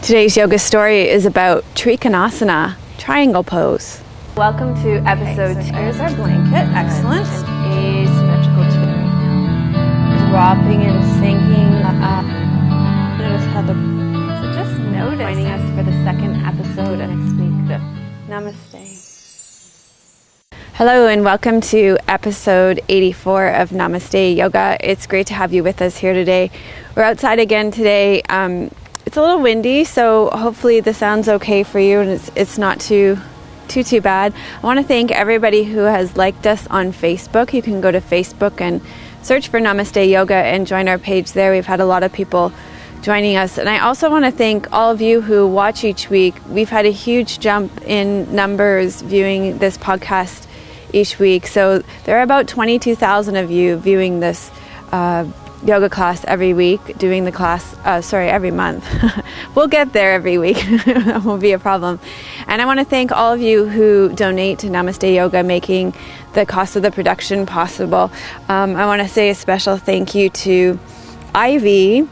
Today's yoga story is about Trikonasana, triangle pose. Welcome to episode 2. There's our blanket, excellent. An asymmetrical twin right now. Dropping and sinking up. Notice how so just notice. Joining us for the second episode next week. Namaste. Hello and welcome to episode 84 of Namaste Yoga. It's great to have you with us here today. We're outside again today. It's a little windy, so hopefully the sound's okay for you and it's not too bad. I want to thank everybody who has liked us on Facebook. You can go to Facebook and search for Namaste Yoga and join our page there. We've had a lot of people joining us. And I also want to thank all of you who watch each week. We've had a huge jump in numbers viewing this podcast each week. So there are about 22,000 of you viewing this yoga class every week, doing the class, every month. We'll get there every week. That won't be a problem. And I want to thank all of you who donate to Namaste Yoga, making the cost of the production possible. I want to say a special thank you to Ivy.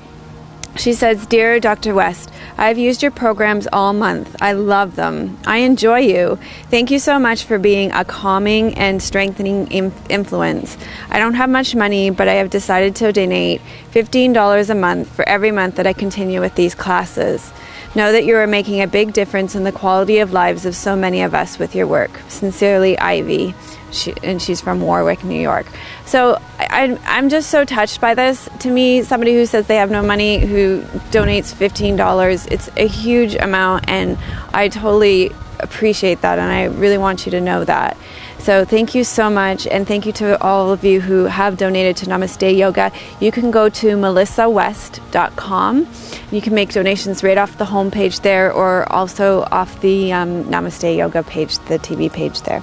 She says, "Dear Dr. West, I've used your programs all month. I love them. I enjoy you. Thank you so much for being a calming and strengthening influence. I don't have much money, but I have decided to donate $15 a month for every month that I continue with these classes. Know that you are making a big difference in the quality of lives of so many of us with your work. Sincerely, Ivy." She's from Warwick, New York. So I'm just so touched by this. To me, somebody who says they have no money, who donates $15, it's a huge amount, and I totally appreciate that, and I really want you to know that. So thank you so much, and thank you to all of you who have donated to Namaste Yoga. You can go to melissawest.com. You can make donations right off the homepage there, or also off the Namaste Yoga page, the TV page there.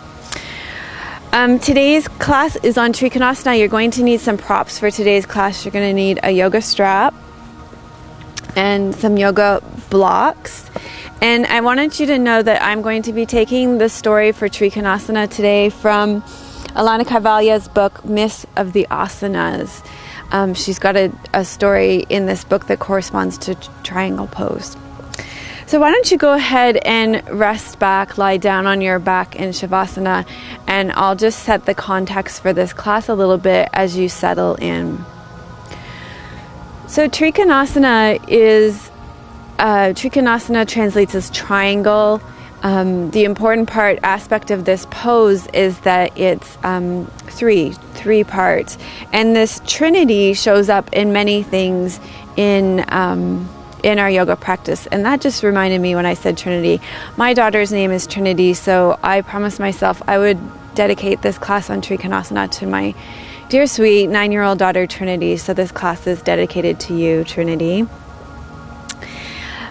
Today's class is on Trikonasana. You're going to need some props for today's class. You're going to need a yoga strap and some yoga blocks. And I wanted you to know that I'm going to be taking the story for Trikonasana today from Alana Kaivalya's book, Myths of the Asanas. She's got a story in this book that corresponds to triangle pose. So why don't you go ahead and rest back, lie down on your back in Shavasana, and I'll just set the context for this class a little bit as you settle in. So Trikonasana translates as triangle. The important aspect of this pose is that it's three parts. And this trinity shows up in many things in our yoga practice. And that just reminded me when I said Trinity. My daughter's name is Trinity, so I promised myself I would dedicate this class on Trikonasana to my dear sweet 9-year-old daughter Trinity. So this class is dedicated to you, Trinity.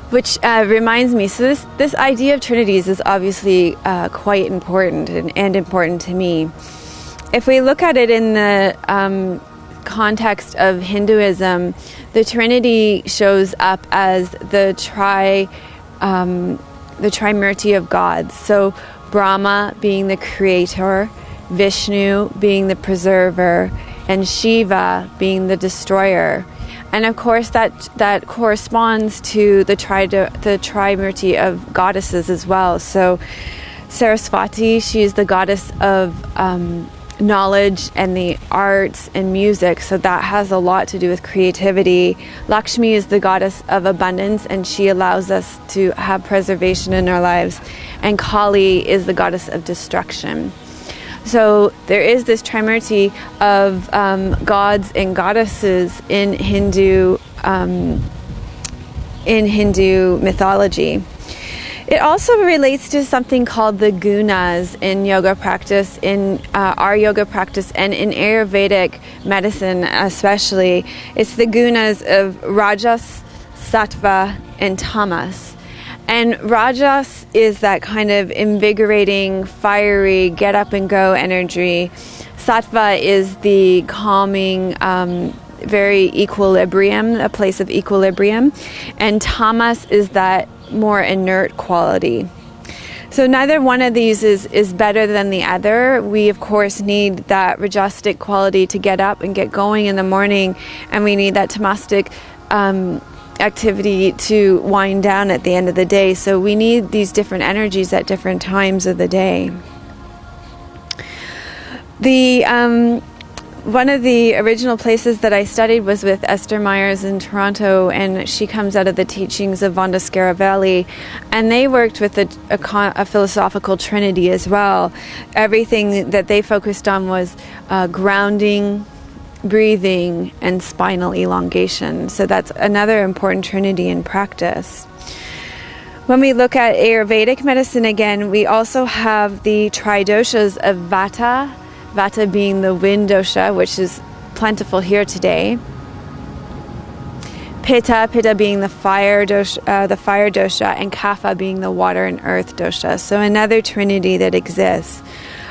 Which reminds me, so this idea of trinities is obviously quite important and important to me. If we look at it in the context of Hinduism, the Trinity shows up as the trimurti of gods. So Brahma being the creator, Vishnu being the preserver, and Shiva being the destroyer. And of course that corresponds to the trimurti of goddesses as well. So Saraswati, she is the goddess of knowledge and the arts and music, so that has a lot to do with creativity. Lakshmi is the goddess of abundance, and she allows us to have preservation in our lives. And Kali is the goddess of destruction. So there is this trimurti of gods and goddesses in Hindu mythology. It also relates to something called the gunas in yoga practice, in our yoga practice, and in Ayurvedic medicine especially. It's the gunas of rajas, sattva, and tamas. And rajas is that kind of invigorating, fiery, get up and go energy. Sattva is the calming, very equilibrium, a place of equilibrium. And tamas is that more inert quality. So neither one of these is better than the other. We, of course, need that rajasic quality to get up and get going in the morning, and we need that tamasic activity to wind down at the end of the day. So we need these different energies at different times of the day. One of the original places that I studied was with Esther Myers in Toronto, and she comes out of the teachings of Vonda Scaravelli, and they worked with a philosophical trinity as well. Everything that they focused on was grounding, breathing, and spinal elongation. So that's another important trinity in practice. When we look at Ayurvedic medicine again, we also have the tridoshas of Vata, Vata being the wind dosha, which is plentiful here today. Pitta being the fire dosha, and Kapha being the water and earth dosha. So another trinity that exists.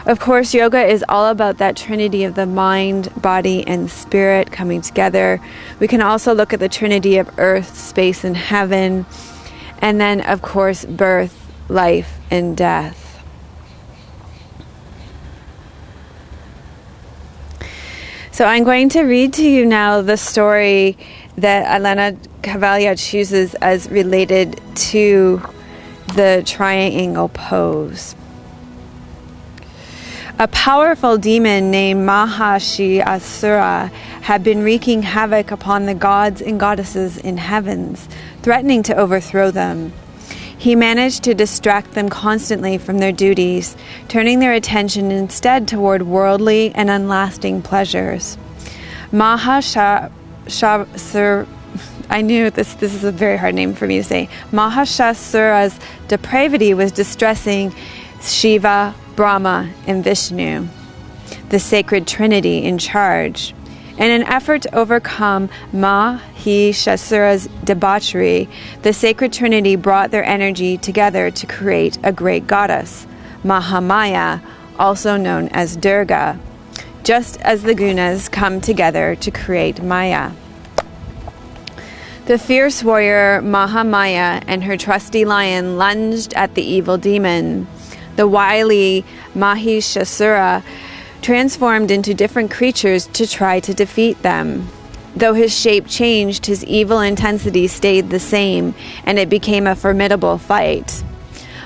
Of course, yoga is all about that trinity of the mind, body, and spirit coming together. We can also look at the trinity of earth, space, and heaven. And then, of course, birth, life, and death. So I'm going to read to you now the story that Elena Cavaglia chooses as related to the triangle pose. A powerful demon named Mahashasura had been wreaking havoc upon the gods and goddesses in heavens, threatening to overthrow them. He managed to distract them constantly from their duties, turning their attention instead toward worldly and unlasting pleasures. Mahashasura, I knew this is a very hard name for me to say. Mahashasura's depravity was distressing Shiva, Brahma, and Vishnu, the sacred trinity in charge. In an effort to overcome Mahishasura's debauchery, the sacred trinity brought their energy together to create a great goddess, Mahamaya, also known as Durga, just as the gunas come together to create Maya. The fierce warrior Mahamaya and her trusty lion lunged at the evil demon. The wily Mahishasura transformed into different creatures to try to defeat them. Though his shape changed, his evil intensity stayed the same, and it became a formidable fight.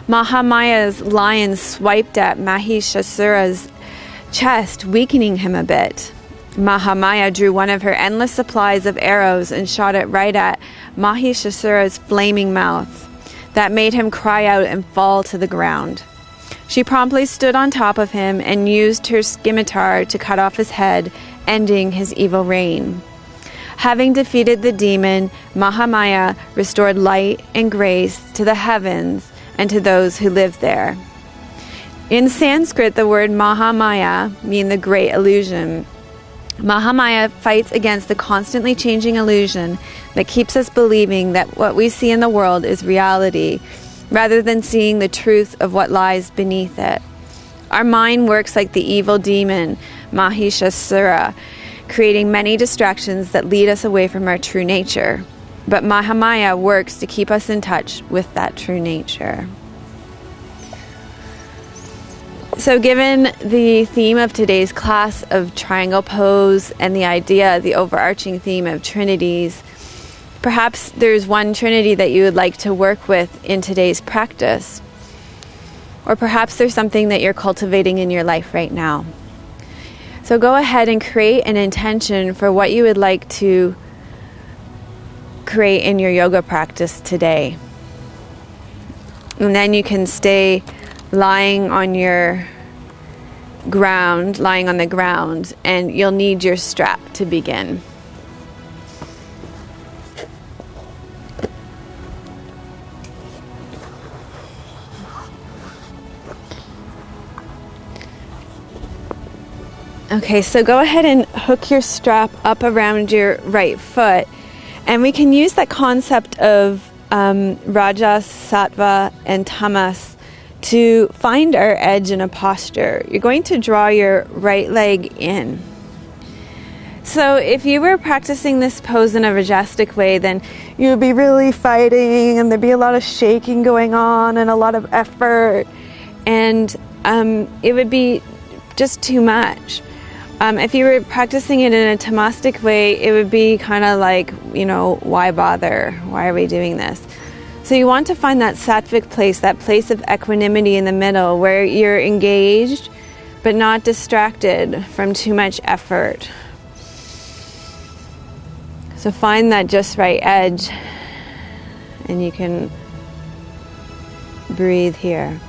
Mahamaya's lion swiped at Mahishasura's chest, weakening him a bit. Mahamaya drew one of her endless supplies of arrows and shot it right at Mahishasura's flaming mouth. That made him cry out and fall to the ground. She promptly stood on top of him and used her scimitar to cut off his head, ending his evil reign. Having defeated the demon, Mahamaya restored light and grace to the heavens and to those who lived there. In Sanskrit, the word Mahamaya means the great illusion. Mahamaya fights against the constantly changing illusion that keeps us believing that what we see in the world is reality, rather than seeing the truth of what lies beneath it. Our mind works like the evil demon, Mahishasura, creating many distractions that lead us away from our true nature. But Mahamaya works to keep us in touch with that true nature. So given the theme of today's class of triangle pose and the overarching theme of trinities, perhaps there's one trinity that you would like to work with in today's practice. Or perhaps there's something that you're cultivating in your life right now. So go ahead and create an intention for what you would like to create in your yoga practice today. And then you can stay lying on the ground, and you'll need your strap to begin. Okay, so go ahead and hook your strap up around your right foot, and we can use that concept of rajas, sattva, and tamas to find our edge in a posture. You're going to draw your right leg in. So if you were practicing this pose in a rajasic way, then you would be really fighting, and there'd be a lot of shaking going on and a lot of effort, and it would be just too much. If you were practicing it in a tamastic way, it would be kind of like, why bother? Why are we doing this? So you want to find that sattvic place, that place of equanimity in the middle where you're engaged but not distracted from too much effort. So find that just right edge, and you can breathe here.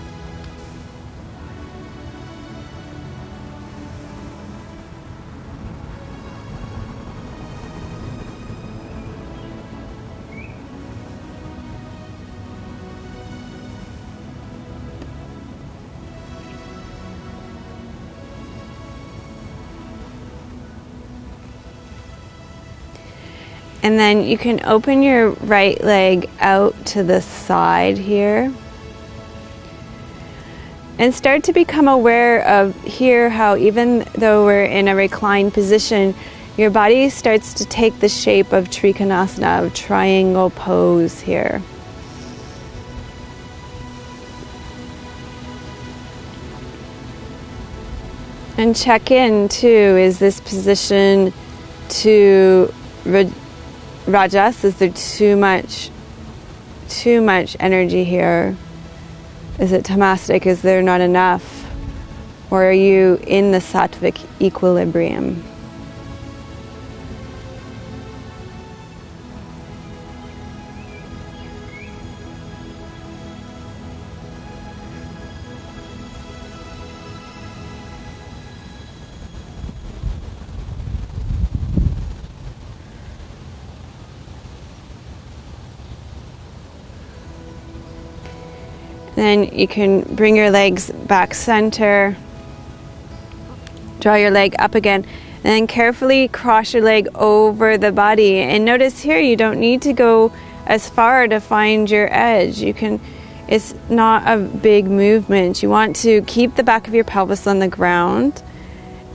And then you can open your right leg out to the side here. And start to become aware of here how even though we're in a reclined position, your body starts to take the shape of Trikonasana, of triangle pose here. And check in too, is this position too Rajas, is there too much energy here? Is it tamastic? Is there not enough? Or are you in the sattvic equilibrium? Then you can bring your legs back center, draw your leg up again, and then carefully cross your leg over the body. And notice here you don't need to go as far to find your edge. It's not a big movement. You want to keep the back of your pelvis on the ground,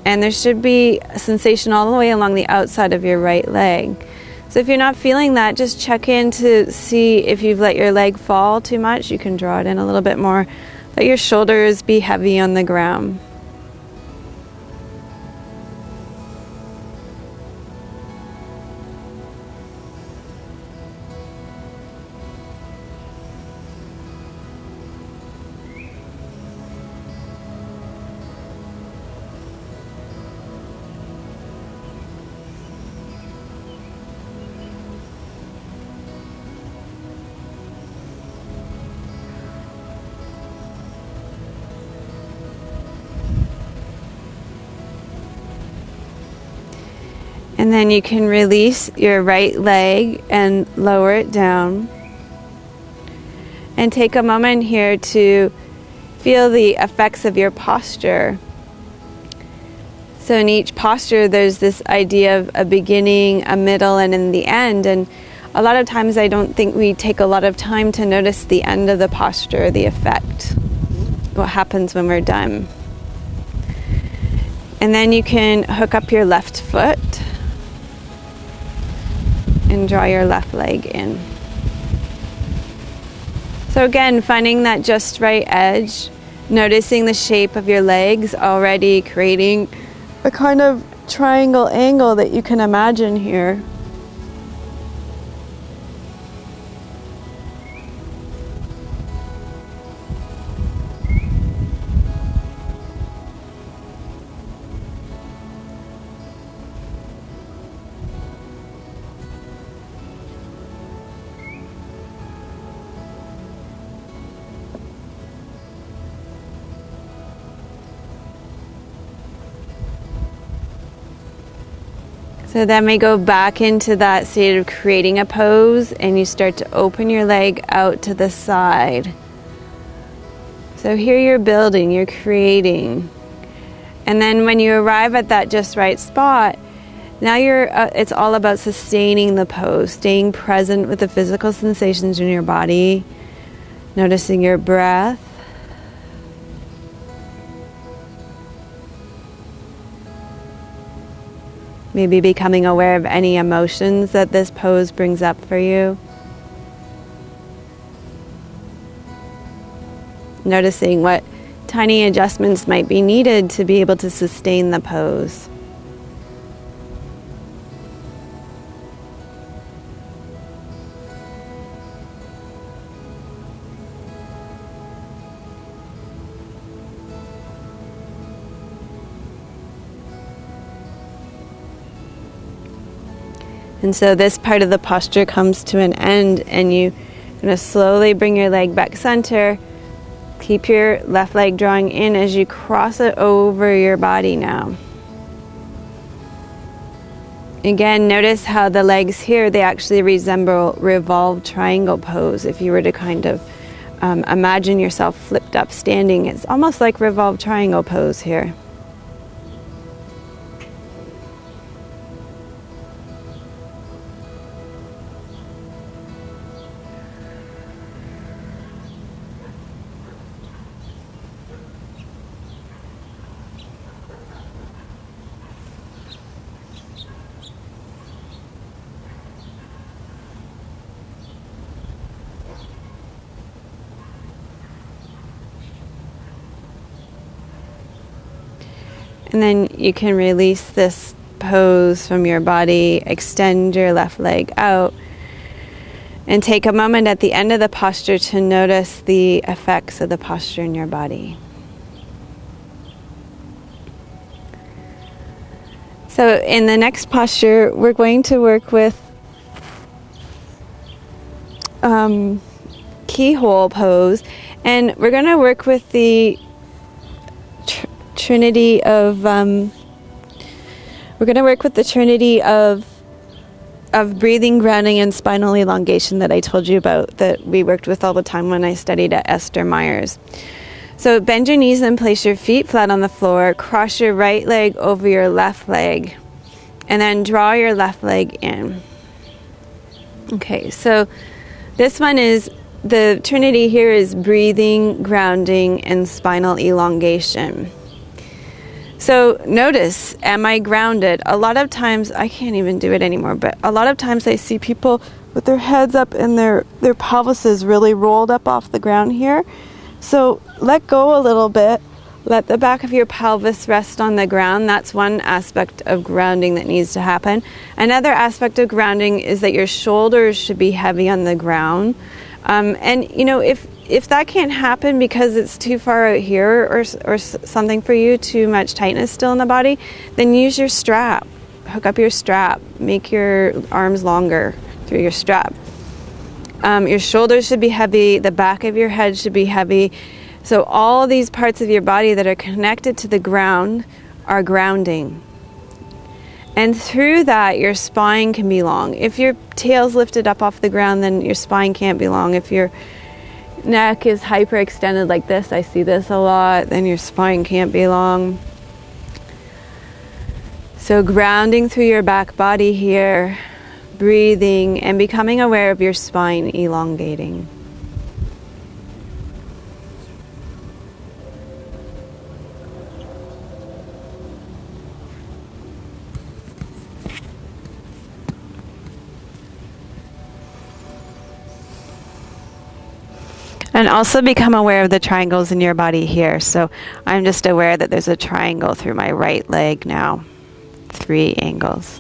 and there should be a sensation all the way along the outside of your right leg. So if you're not feeling that, just check in to see if you've let your leg fall too much. You can draw it in a little bit more. Let your shoulders be heavy on the ground. And then you can release your right leg and lower it down. And take a moment here to feel the effects of your posture. So in each posture there's this idea of a beginning, a middle, and in the end. And a lot of times I don't think we take a lot of time to notice the end of the posture, the effect, what happens when we're done. And then you can hook up your left foot and draw your left leg in. So again, finding that just right edge, noticing the shape of your legs already creating a kind of triangle angle that you can imagine here. So then we go back into that state of creating a pose, and you start to open your leg out to the side. So here you're building, you're creating. And then when you arrive at that just right spot, now it's all about sustaining the pose, staying present with the physical sensations in your body, noticing your breath. Maybe becoming aware of any emotions that this pose brings up for you. Noticing what tiny adjustments might be needed to be able to sustain the pose. And so this part of the posture comes to an end, and you're going to slowly bring your leg back center. Keep your left leg drawing in as you cross it over your body now. Again, notice how the legs here, they actually resemble revolved triangle pose. If you were to kind of imagine yourself flipped up standing, it's almost like revolved triangle pose here. And then you can release this pose from your body, extend your left leg out, and take a moment at the end of the posture to notice the effects of the posture in your body. So in the next posture, we're going to work with keyhole pose, and we're going to work with the trinity of breathing, grounding, and spinal elongation that I told you about, that we worked with all the time when I studied at Esther Myers. So bend your knees and place your feet flat on the floor. Cross your right leg over your left leg, and then draw your left leg in. Okay, so this one is, the trinity here is breathing, grounding, and spinal elongation. So notice, am I grounded? A lot of times, I can't even do it anymore, but a lot of times I see people with their heads up and their pelvis is really rolled up off the ground here. So let go a little bit. Let the back of your pelvis rest on the ground. That's one aspect of grounding that needs to happen. Another aspect of grounding is that your shoulders should be heavy on the ground. And you know, if that can't happen because it's too far out here or something for you, too much tightness still in the body, then use your strap. Hook up your strap. Make your arms longer through your strap. Your shoulders should be heavy. The back of your head should be heavy. So all these parts of your body that are connected to the ground are grounding. And through that, your spine can be long. If your tail's lifted up off the ground, then your spine can't be long. If your neck is hyperextended like this, I see this a lot, then your spine can't be long. So grounding through your back body here, breathing and becoming aware of your spine elongating. And also become aware of the triangles in your body here. So I'm just aware that there's a triangle through my right leg now. 3 angles.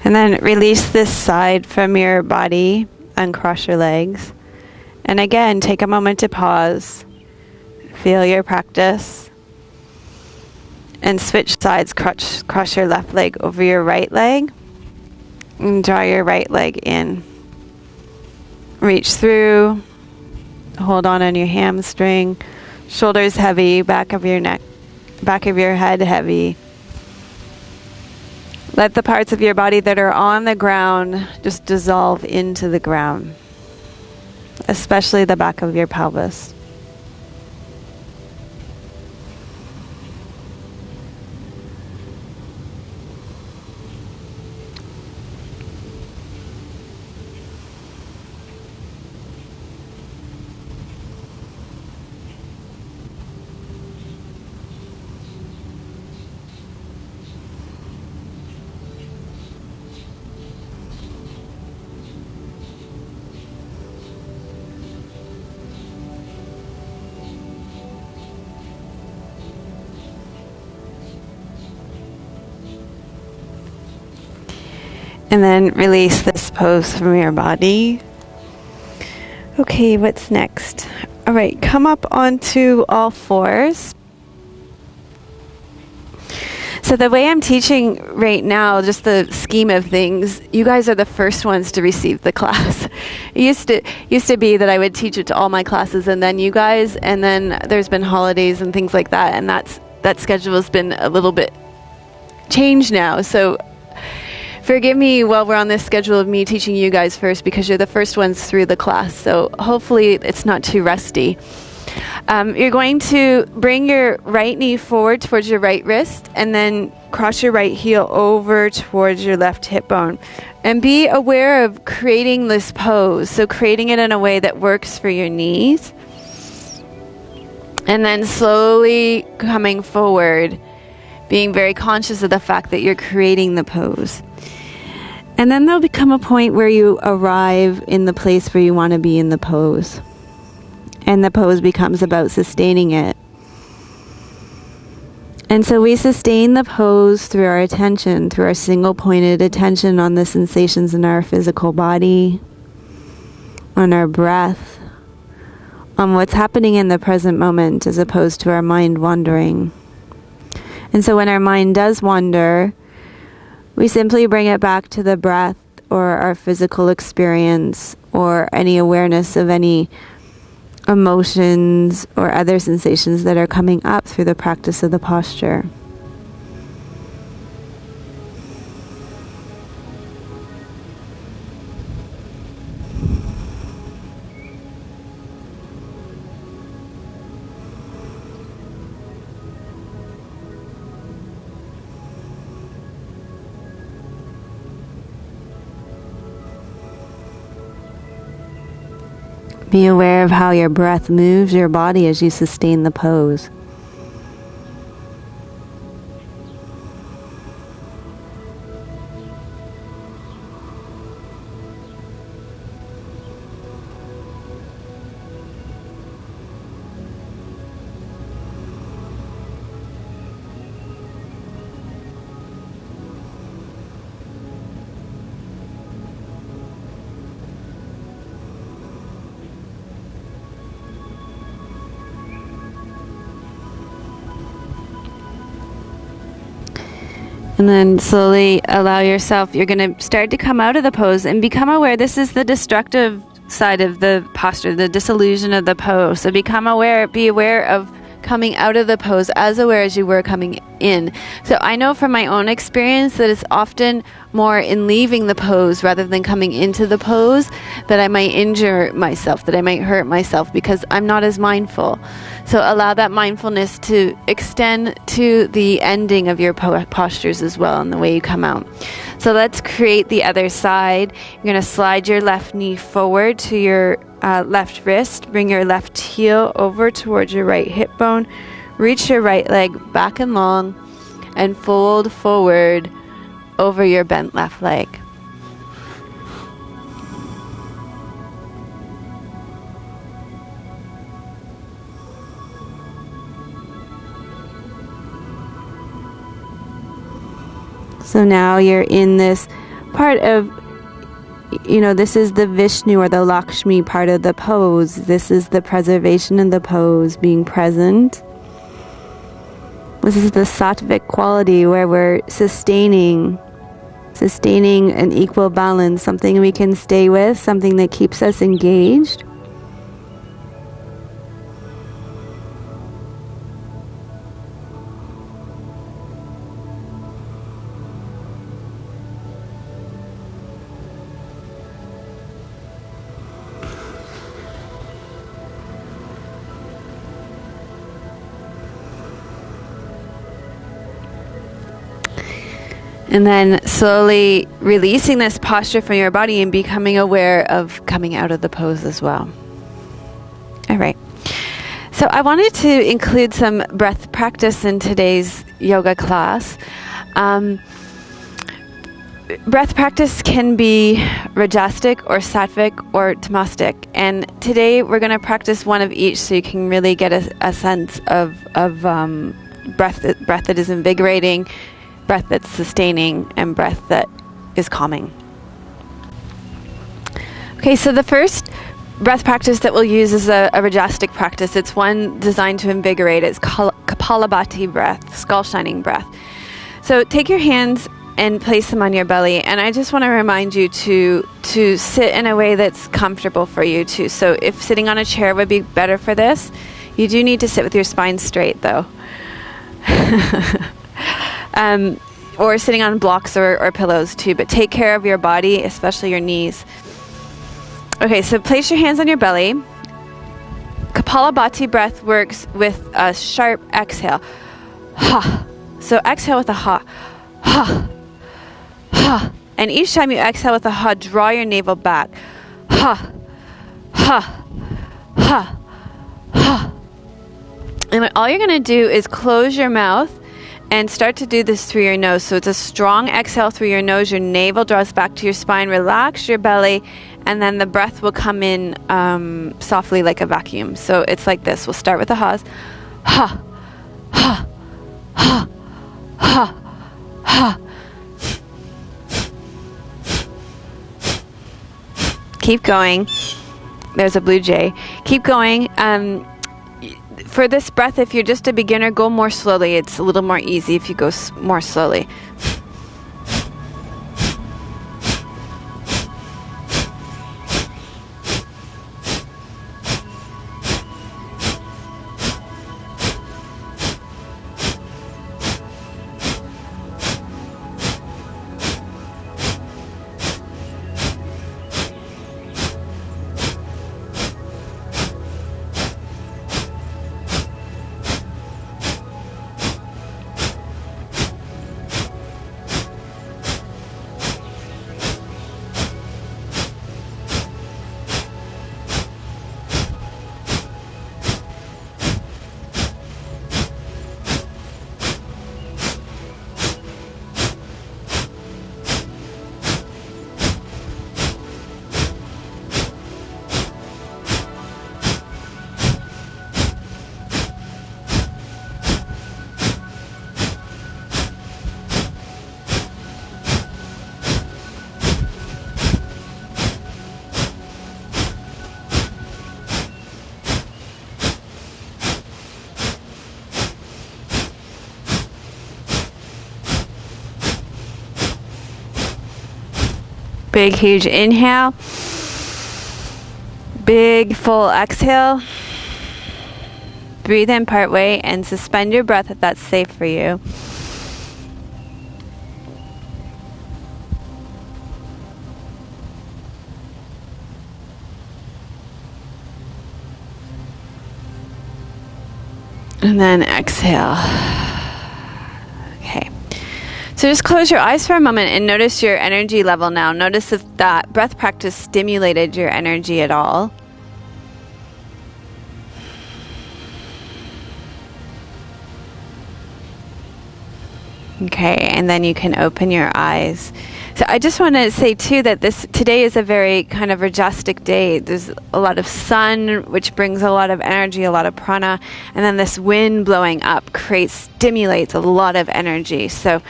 And then release this side from your body, uncross your legs. And again, take a moment to pause. Feel your practice. And switch sides, cross your left leg over your right leg. And draw your right leg in. Reach through. Hold on your hamstring. Shoulders heavy, back of your neck, back of your head heavy. Let the parts of your body that are on the ground just dissolve into the ground, especially the back of your pelvis. And then release this pose from your body. Okay, what's next? All right, come up onto all fours. So the way I'm teaching right now, just the scheme of things, you guys are the first ones to receive the class. It used to be that I would teach it to all my classes and then you guys, and then there's been holidays and things like that, and that schedule has been a little bit changed now. So forgive me while we're on this schedule of me teaching you guys first, because you're the first ones through the class. So hopefully it's not too rusty. You're going to bring your right knee forward towards your right wrist and then cross your right heel over towards your left hip bone. And be aware of creating this pose. So creating it in a way that works for your knees. And then slowly coming forward, being very conscious of the fact that you're creating the pose. And then there'll become a point where you arrive in the place where you want to be in the pose. And the pose becomes about sustaining it. And so we sustain the pose through our attention, through our single-pointed attention on the sensations in our physical body, on our breath, on what's happening in the present moment, as opposed to our mind wandering. And so when our mind does wander, we simply bring it back to the breath or our physical experience or any awareness of any emotions or other sensations that are coming up through the practice of the posture. Be aware of how your breath moves your body as you sustain the pose. And then slowly allow yourself, you're going to start to come out of the pose and become aware this is the destructive side of the posture, the disillusion of the pose. So become aware, be aware of coming out of the pose as aware as you were coming in. So I know from my own experience that it's often more in leaving the pose rather than coming into the pose that I might injure myself, that I might hurt myself because I'm not as mindful. So allow that mindfulness to extend to the ending of your postures as well and the way you come out. So let's create the other side. You're going to slide your left knee forward to your left wrist. Bring your left heel over towards your right hip bone. Reach your right leg back and long and fold forward over your bent left leg. So now you're in this part of, this is the Vishnu or the Lakshmi part of the pose. This is the preservation of the pose, being present. This is the sattvic quality where we're sustaining an equal balance, something we can stay with, something that keeps us engaged. And then slowly releasing this posture from your body and becoming aware of coming out of the pose as well. All right. So I wanted to include some breath practice in today's yoga class. Breath practice can be rajasic or sattvic or tamasic. And today we're going to practice one of each so you can really get a sense of breath that is invigorating, breath that's sustaining, and breath that is calming. Okay, so the first breath practice that we'll use is a rajasic practice. It's one designed to invigorate. It's kapala bhati breath, skull shining breath. So take your hands and place them on your belly. And I just want to remind you to sit in a way that's comfortable for you too. So if sitting on a chair would be better for this, you do need to sit with your spine straight though. Or sitting on blocks or pillows too. But take care of your body, especially your knees. Okay, so place your hands on your belly. Kapalabhati breath works with a sharp exhale. Ha. So exhale with a ha. Ha. Ha. And each time you exhale with a ha, draw your navel back. Ha. Ha. Ha. Ha. And all you're going to do is close your mouth and start to do this through your nose. So it's a strong exhale through your nose. Your navel draws back to your spine. Relax your belly. And then the breath will come in softly like a vacuum. So it's like this. We'll start with the ha's. Ha. Ha. Ha. Ha. Ha. Keep going. There's a blue jay. Keep going. For this breath, if you're just a beginner, go more slowly. It's a little more easy if you go more slowly. Big, huge inhale. Big, full exhale. Breathe in part way and suspend your breath if that's safe for you. And then exhale. Okay. So just close your eyes for a moment and notice your energy level now. Notice if that breath practice stimulated your energy at all. Okay, and then you can open your eyes. So I just want to say too that today is a very kind of rajasic day. There's a lot of sun, which brings a lot of energy, a lot of prana, and then this wind blowing up stimulates a lot of energy. So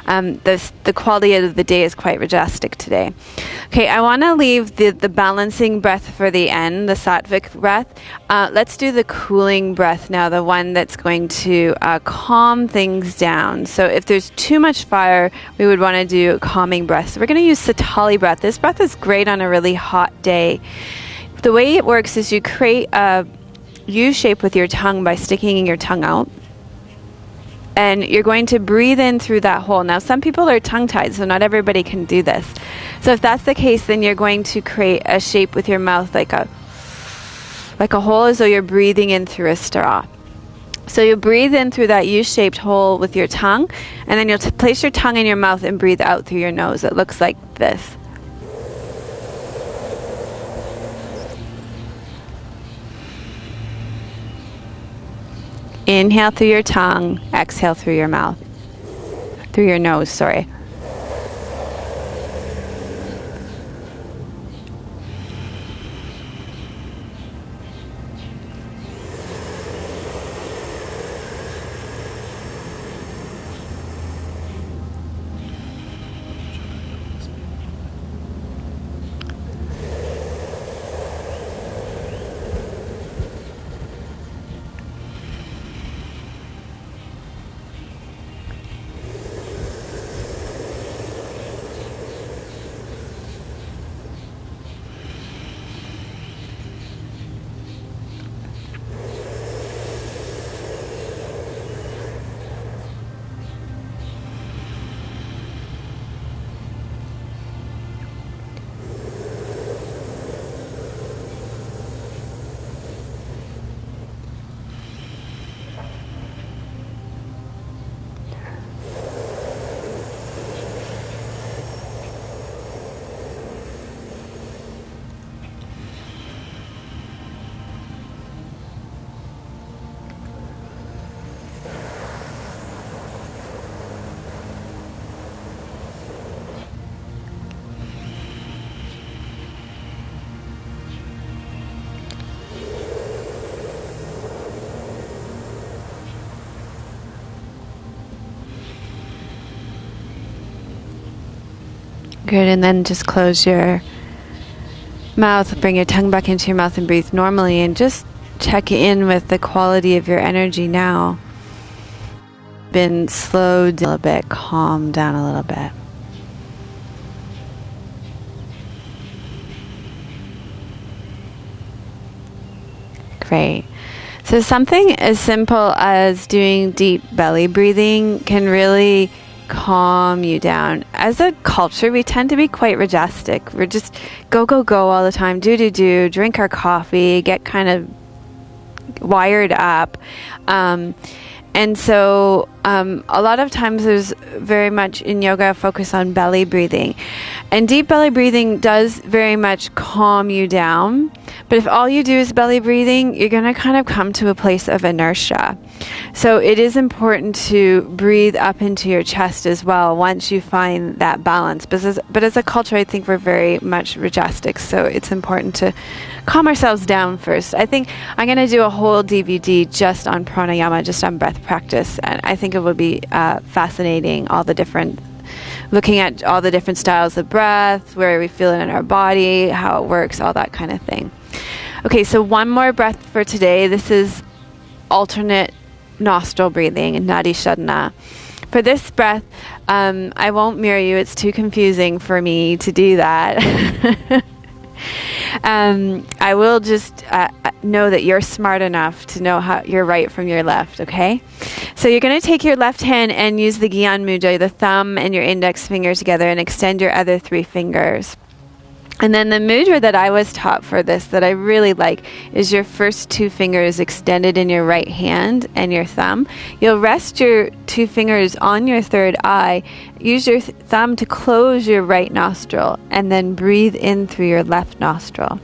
the quality of the day is quite rajasic today. Okay, I want to leave the balancing breath for the end, the sattvic breath. Let's do the cooling breath now, the one that's going to calm things down. So if there's too much fire, we would want to do a calming breath. So we're going to use Satali breath. This breath is great on a really hot day. The way it works is you create a U shape with your tongue by sticking your tongue out. And you're going to breathe in through that hole. Now, some people are tongue-tied, so not everybody can do this. So if that's the case, then you're going to create a shape with your mouth like a hole, as though you're breathing in through a straw. So you breathe in through that U-shaped hole with your tongue, and then you'll place your tongue in your mouth and breathe out through your nose. It looks like this. Inhale through your tongue, exhale through your mouth. Through your nose, sorry. Good, and then just close your mouth, bring your tongue back into your mouth and breathe normally, and just check in with the quality of your energy now. Been slowed down a little bit, calmed down a little bit. Great. So something as simple as doing deep belly breathing can really calm you down. As a culture, we tend to be quite rajasic. We're just go, go, go all the time, do, drink our coffee, get kind of wired up. And so a lot of times there's very much in yoga a focus on belly breathing. And deep belly breathing does very much calm you down. But if all you do is belly breathing, you're going to kind of come to a place of inertia. So it is important to breathe up into your chest as well once you find that balance. But as a culture, I think we're very much rajasic. So it's important to calm ourselves down first. I think I'm going to do a whole DVD just on pranayama, just on breath practice. And I think it would be fascinating, looking at all the different styles of breath, where we feel it in our body, how it works, all that kind of thing. Okay, so one more breath for today. This is alternate nostril breathing, nadi shodhana. For this breath, I won't mirror you. It's too confusing for me to do that. I will just know that you're smart enough to know how your right from your left, okay? So you're going to take your left hand and use the gyan mudra, the thumb and your index finger together, and extend your other 3 fingers. And then the mudra that I was taught for this, that I really like, is your first 2 fingers extended in your right hand and your thumb. You'll rest your 2 fingers on your third eye. Use your thumb to close your right nostril, and then breathe in through your left nostril.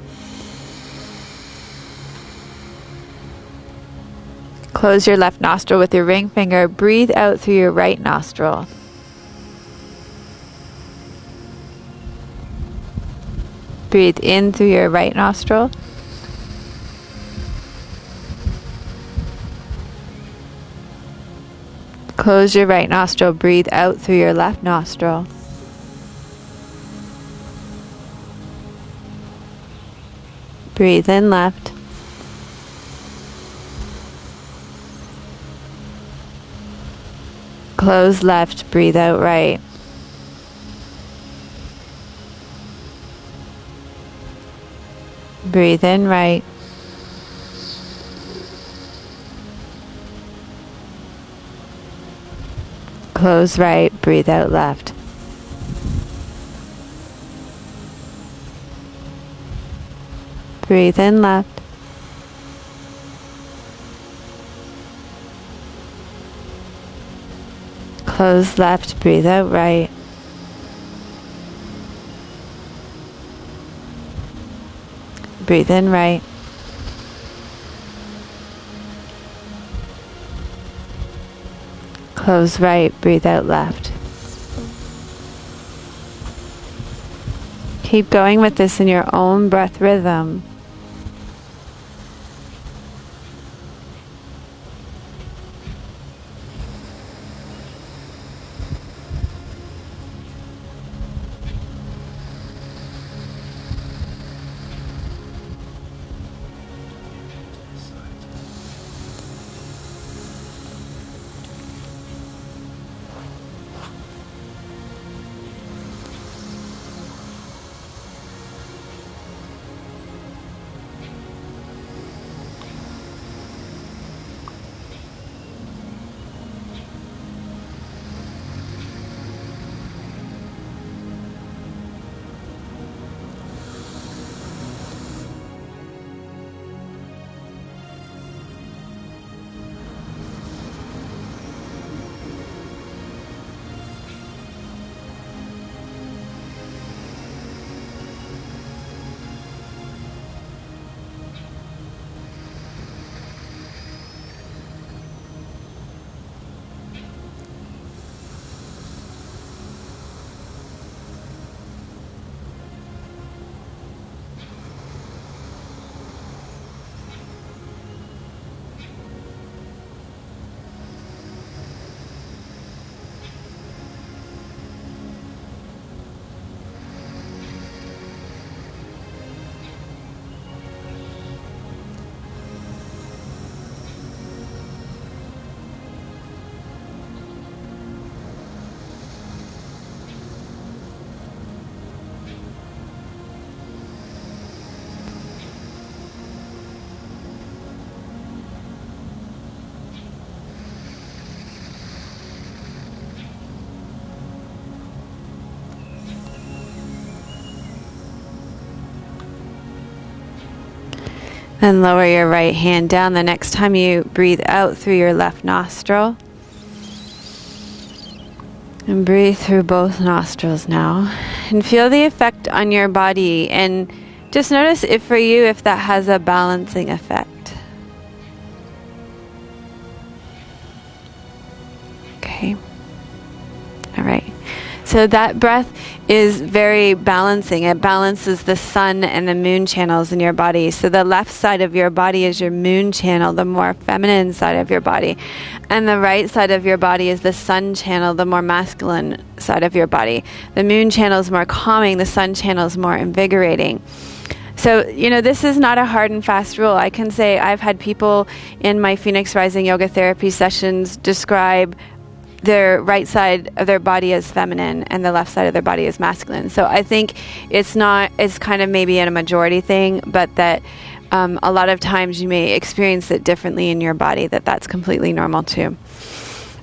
Close your left nostril with your ring finger. Breathe out through your right nostril. Breathe in through your right nostril. Close your right nostril. Breathe out through your left nostril. Breathe in left. Close left. Breathe out right. Breathe in right. Close right. Breathe out left. Breathe in left. Close left. Breathe out right. Breathe in right. Close right. Breathe out left. Keep going with this in your own breath rhythm. And lower your right hand down the next time you breathe out through your left nostril. And breathe through both nostrils now. And feel the effect on your body. And just notice if for you, if that has a balancing effect. Okay. All right. So that breath is very balancing. It balances the sun and the moon channels in your body. So the left side of your body is your moon channel, the more feminine side of your body. And the right side of your body is the sun channel, the more masculine side of your body. The moon channel is more calming. The sun channel is more invigorating. So, this is not a hard and fast rule. I can say I've had people in my Phoenix Rising yoga therapy sessions describe their right side of their body as feminine and the left side of their body as masculine. So I think it's kind of maybe a majority thing, but that a lot of times you may experience it differently in your body, that's completely normal too.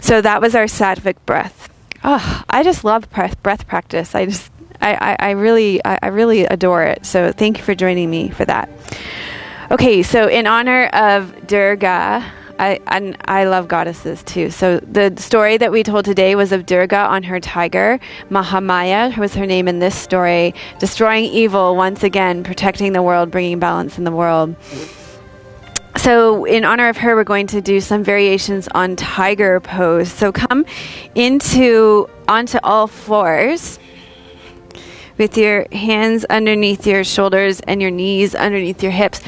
So that was our sattvic breath. Oh, I just love breath practice. I really adore it. So thank you for joining me for that. Okay, so in honor of Durga, I love goddesses too. So the story that we told today was of Durga on her tiger. Mahamaya was her name in this story, destroying evil once again, protecting the world, bringing balance in the world. So in honor of her, we're going to do some variations on tiger pose. So come onto all fours with your hands underneath your shoulders and your knees underneath your hips.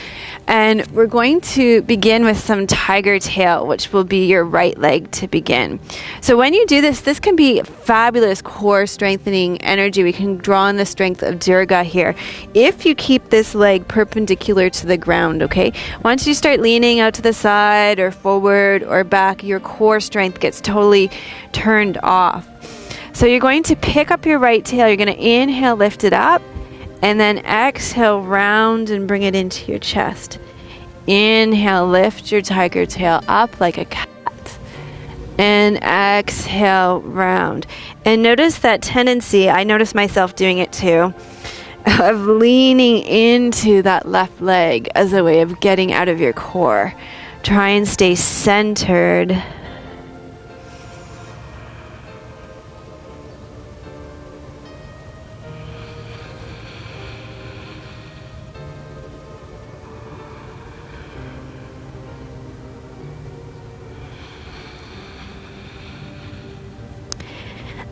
And we're going to begin with some tiger tail, which will be your right leg to begin. So when you do this can be fabulous core strengthening energy. We can draw on the strength of Durga here if you keep this leg perpendicular to the ground, okay? Once you start leaning out to the side or forward or back, your core strength gets totally turned off. So you're going to pick up your right tail. You're going to inhale, lift it up. And then exhale, round and bring it into your chest. Inhale, lift your tiger tail up like a cat. And exhale, round. And notice that tendency, I notice myself doing it too, of leaning into that left leg as a way of getting out of your core. Try and stay centered.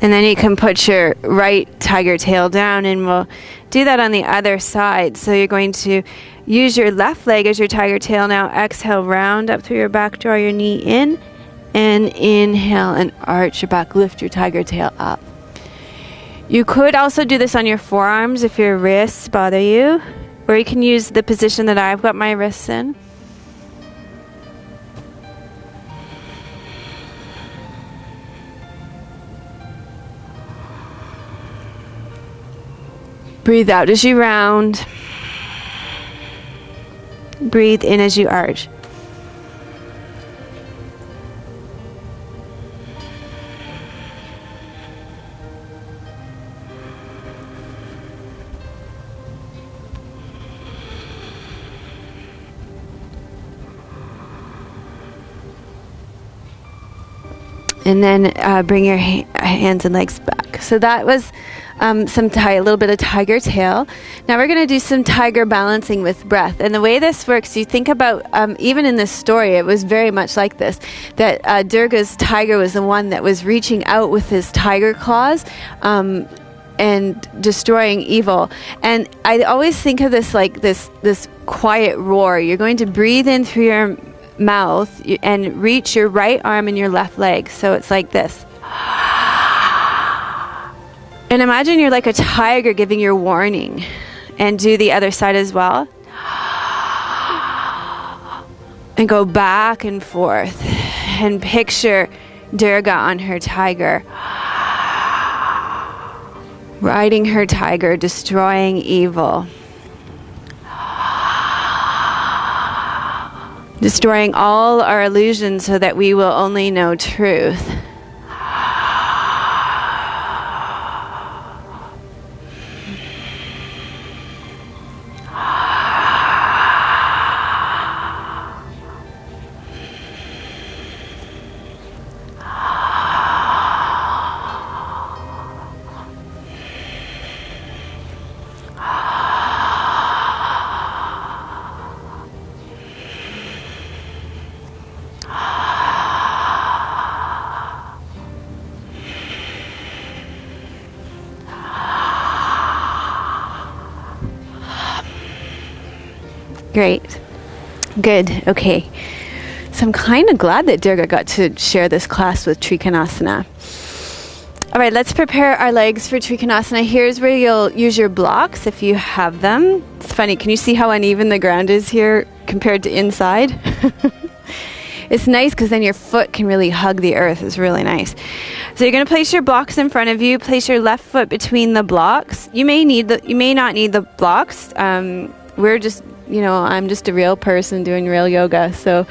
And then you can put your right tiger tail down, and we'll do that on the other side. So you're going to use your left leg as your tiger tail now. Exhale, round up through your back, draw your knee in, and inhale and arch your back, lift your tiger tail up. You could also do this on your forearms if your wrists bother you, or you can use the position that I've got my wrists in. Breathe out as you round. Breathe in as you arch. And then bring your hands and legs back. So that was a little bit of tiger tail. Now we're going to do some tiger balancing with breath. And the way this works, you think about, even in this story, it was very much like this, that Durga's tiger was the one that was reaching out with his tiger claws and destroying evil. And I always think of this like this quiet roar. You're going to breathe in through your mouth and reach your right arm and your left leg. So it's like this. And imagine you're like a tiger giving your warning. And do the other side as well. And go back and forth. And picture Durga on her tiger. Riding her tiger, destroying evil. Destroying all our illusions so that we will only know truth. Great. Good. Okay. So I'm kind of glad that Durga got to share this class with Trikonasana. All right, let's prepare our legs for Trikonasana. Here's where you'll use your blocks if you have them. It's funny, can you see how uneven the ground is here compared to inside? It's nice because then your foot can really hug the earth. It's really nice. So you're going to place your blocks in front of you. Place your left foot between the blocks. You may not need the blocks. We're just, I'm just a real person doing real yoga. So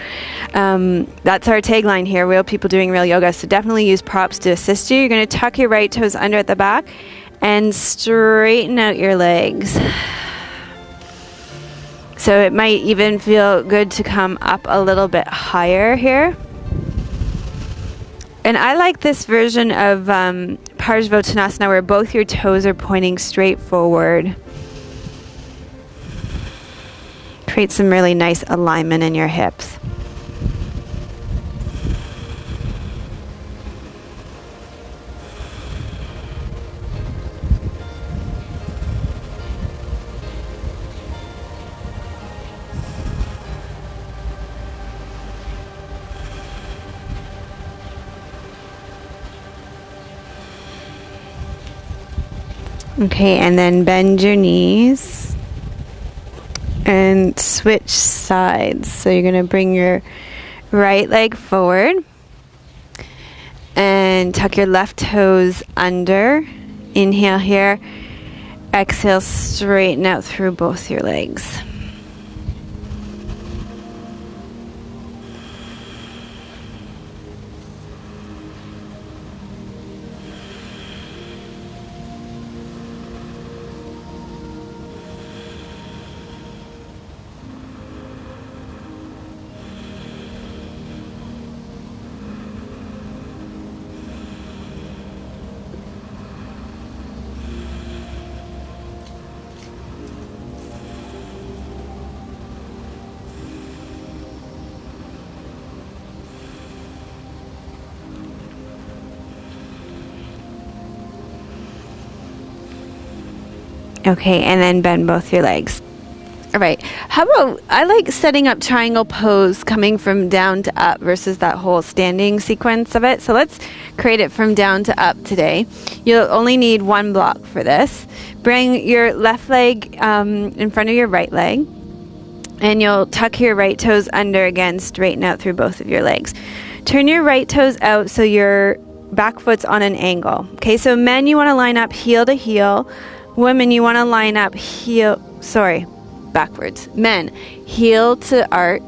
that's our tagline here, real people doing real yoga. So definitely use props to assist you. You're going to tuck your right toes under at the back and straighten out your legs. So it might even feel good to come up a little bit higher here. And I like this version of Parsvottanasana where both your toes are pointing straight forward. Create some really nice alignment in your hips. Okay, and then bend your knees and switch sides. So you're going to bring your right leg forward and tuck your left toes under. Inhale here. Exhale, straighten out through both your legs. Okay, and then bend both your legs. All right, how about, I like setting up triangle pose coming from down to up versus that whole standing sequence of it. So let's create it from down to up today. You'll only need one block for this. Bring your left leg in front of your right leg. And you'll tuck your right toes under again, straighten out through both of your legs. Turn your right toes out so your back foot's on an angle. Okay, so men, you want to line up heel to heel. Women, you want to line up backwards. Men, heel to arch.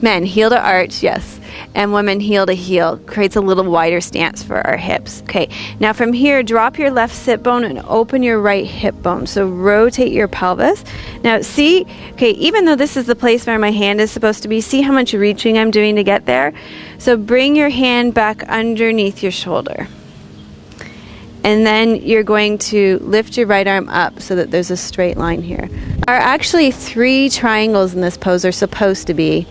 Men, heel to arch, yes. And women, heel to heel. Creates a little wider stance for our hips. Okay, now from here, drop your left sit bone and open your right hip bone. So rotate your pelvis. Now see, okay, even though this is the place where my hand is supposed to be, see how much reaching I'm doing to get there? So bring your hand back underneath your shoulder. And then you're going to lift your right arm up so that there's a straight line here. There are actually 3 triangles in this pose, or supposed to be.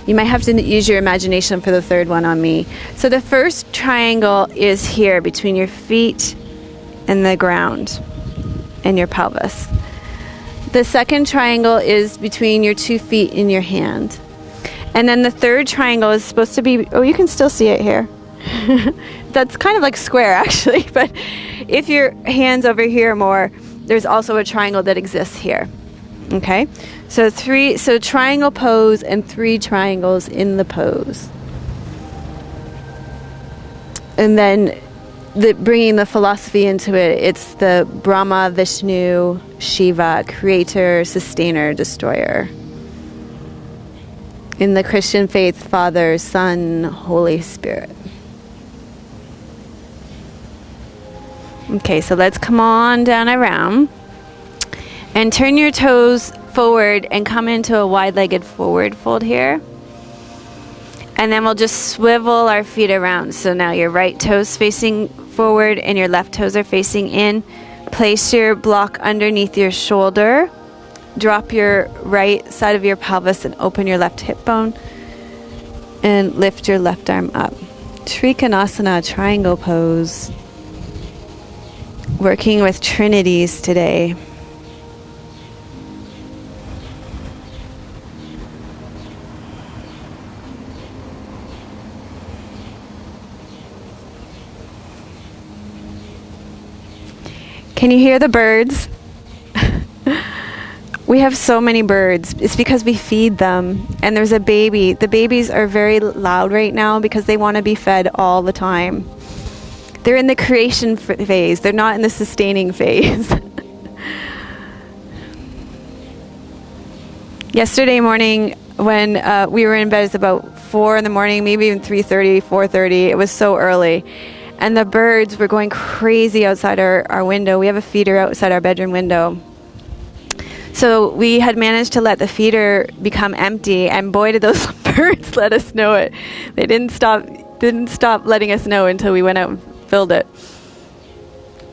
You might have to use your imagination for the third one on me. So the first triangle is here between your feet and the ground and your pelvis. The second triangle is between your 2 feet and your hand. And then the third triangle is supposed to be, oh, you can still see it here. That's kind of like square actually, but if your hand's over here more, there's also a triangle that exists here. Okay, so triangle pose and 3 triangles in the pose. And then bringing the philosophy into it, it's the Brahma, Vishnu, Shiva, creator, sustainer, destroyer. In the Christian faith, Father, Son, Holy Spirit. Okay, so let's come on down around and turn your toes forward and come into a wide-legged forward fold here. And then we'll just swivel our feet around. So now your right toes facing forward and your left toes are facing in. Place your block underneath your shoulder. Drop your right side of your pelvis and open your left hip bone. And lift your left arm up. Trikonasana, triangle pose. Working with trinities today. Can you hear the birds? We have so many birds. It's because we feed them. And there's a baby. The babies are very loud right now because they want to be fed all the time. They're in the creation phase. They're not in the sustaining phase. Yesterday morning when we were in bed, it's about 4 in the morning, maybe even 3:30, 4:30. It was so early. And the birds were going crazy outside our window. We have a feeder outside our bedroom window. So we had managed to let the feeder become empty, and boy did those birds let us know it. They didn't stop letting us know until we went out and filled it.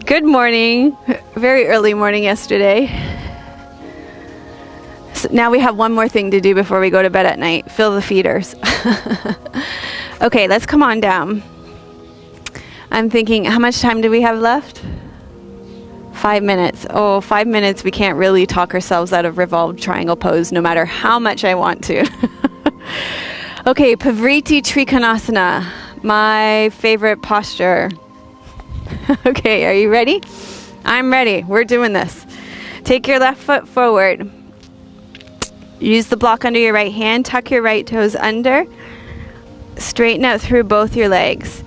Good morning. Very early morning yesterday. So now we have one more thing to do before we go to bed at night. Fill the feeders. Okay, let's come on down. I'm thinking, how much time do we have left? 5 minutes. Oh, 5 minutes. We can't really talk ourselves out of revolved triangle pose, no matter how much I want to. Okay, Pavriti Trikonasana, my favorite posture. Okay, are you ready? I'm ready. We're doing this. Take your left foot forward. Use the block under your right hand. Tuck your right toes under. Straighten out through both your legs.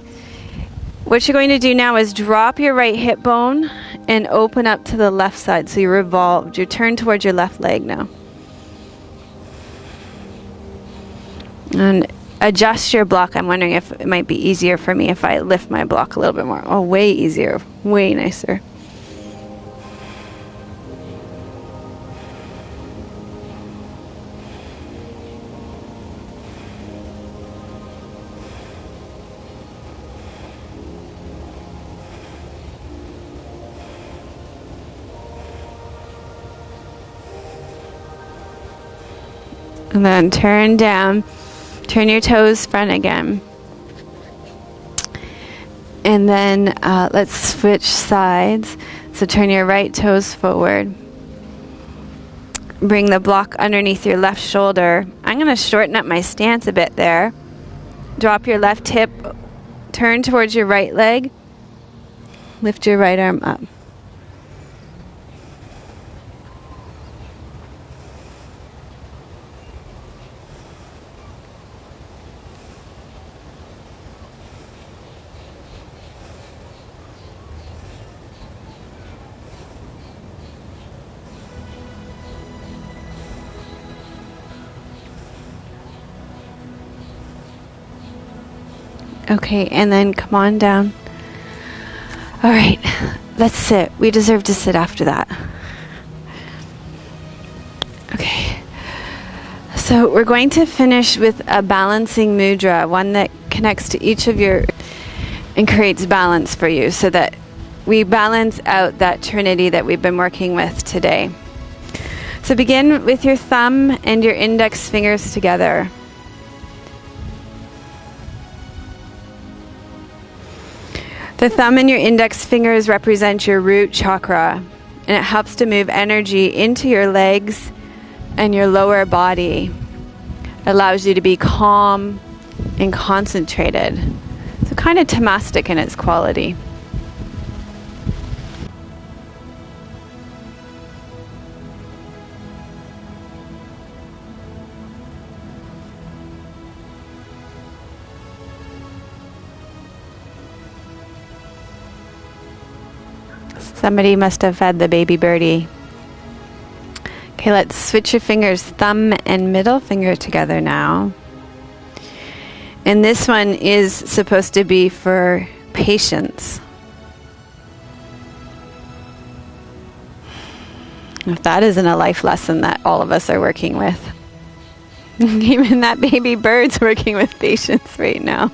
What you're going to do now is drop your right hip bone and open up to the left side. So you're revolved. You're turned towards your left leg now. And adjust your block. I'm wondering if it might be easier for me if I lift my block a little bit more. Oh, way easier. Way nicer. And then turn down, turn your toes front again. And then let's switch sides. So turn your right toes forward. Bring the block underneath your left shoulder. I'm going to shorten up my stance a bit there. Drop your left hip, turn towards your right leg. Lift your right arm up. Okay, and then come on down. All right, let's sit. We deserve to sit after that. Okay. So we're going to finish with a balancing mudra, one that connects to each of your and creates balance for you so that we balance out that trinity that we've been working with today. So begin with your thumb and your index fingers together. The thumb and your index fingers represent your root chakra, and it helps to move energy into your legs and your lower body. It allows you to be calm and concentrated. So kind of tamastic in its quality. Somebody must have fed the baby birdie. Okay, let's switch your fingers, thumb and middle finger together now. And this one is supposed to be for patience. If that isn't a life lesson that all of us are working with. Even that baby bird's working with patience right now.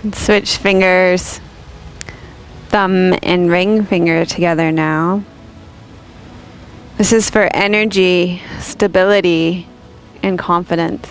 And switch fingers, thumb and ring finger together now. This is for energy, stability, and confidence.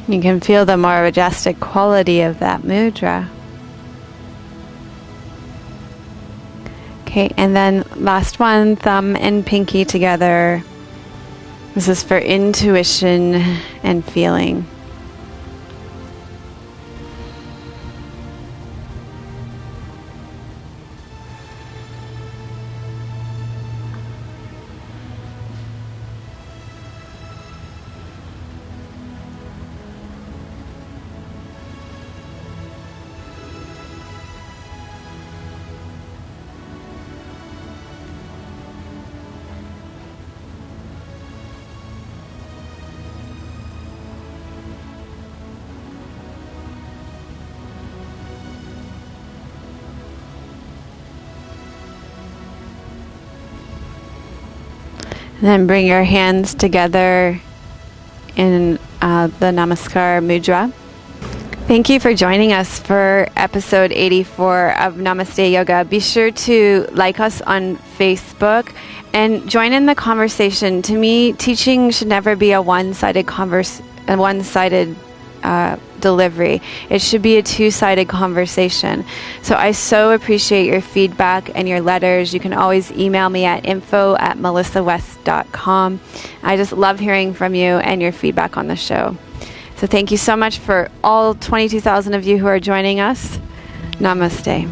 You can feel the more majestic quality of that mudra. Okay, and then last one, thumb and pinky together. This is for intuition and feeling. And then bring your hands together in the namaskar mudra. Thank you for joining us for episode 84 of Namaste Yoga. Be sure to like us on Facebook and join in the conversation. To me, teaching should never be a one-sided delivery. It should be a two-sided conversation. So I so appreciate your feedback and your letters. You can always email me at info@melissawest.com. I just love hearing from you and your feedback on the show. So thank you so much for all 22,000 of you who are joining us. Namaste.